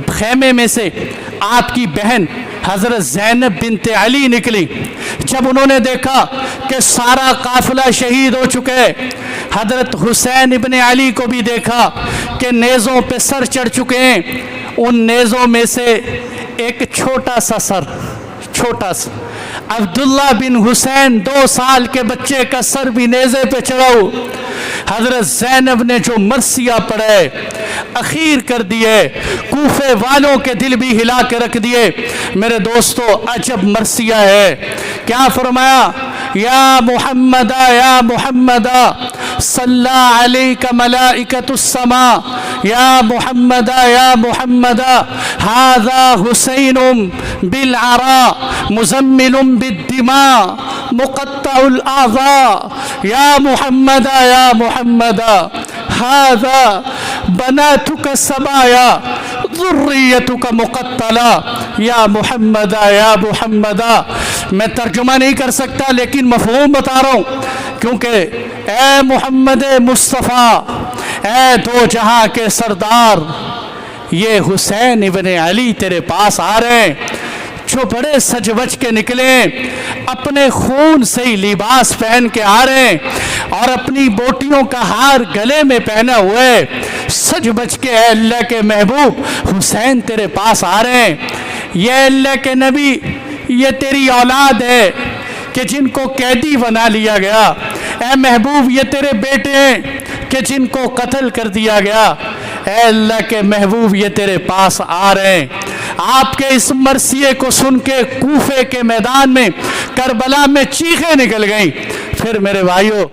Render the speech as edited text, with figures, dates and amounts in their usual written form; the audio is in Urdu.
خیمے میں سے آپ کی بہن حضرت زینب بنت علی نکلی۔ جب انہوں نے دیکھا کہ سارا قافلہ شہید ہو چکے، حضرت حسین ابن علی کو بھی دیکھا کہ نیزوں پہ سر چڑھ چکے ہیں۔ ان نیزوں میں سے ایک چھوٹا سا سر، چھوٹا سا عبداللہ بن حسین 2 سال کے بچے کا سر بھی نیزے پہ چڑھاؤ۔ حضرت زینب نے جو مرثیہ پڑھے اخیر کر دیے، کوفے والوں کے دل بھی ہلا کے رکھ دیے۔ میرے دوستو عجب مرثیہ ہے، کیا فرمایا؟ یا محمد یا محمد صلی علیک ملائکۃ السماء، یا محمد یا محمد ھذا حسین بالعراء مزمل بالدماء مقطع الاعضاء، یا محمد یا محمد ھذا بناتک سبایا ذریتک مقتلا، یا محمد یا محمد۔ میں ترجمہ نہیں کر سکتا لیکن مفہوم بتا رہا ہوں، کیونکہ اے محمد مصطفیٰ، اے 2 جہاں کے سردار، یہ حسین ابن علی تیرے پاس آ رہے ہیں، جو بڑے سج بج کے نکلے، اپنے خون سے ہی لباس پہن کے آ رہے ہیں اور اپنی بوٹیوں کا ہار گلے میں پہنا ہوئے، سج بج کے اے اللہ کے محبوب حسین تیرے پاس آ رہے ہیں۔ یہ اللہ کے نبی، یہ تیری اولاد ہے کہ جن کو قیدی بنا لیا گیا، اے محبوب یہ تیرے بیٹے ہیں کہ جن کو قتل کر دیا گیا، اے اللہ کے محبوب یہ تیرے پاس آ رہے ہیں۔ آپ کے اس مرثیے کو سن کے کوفے کے میدان میں، کربلا میں چیخیں نکل گئیں۔ پھر میرے بھائیوں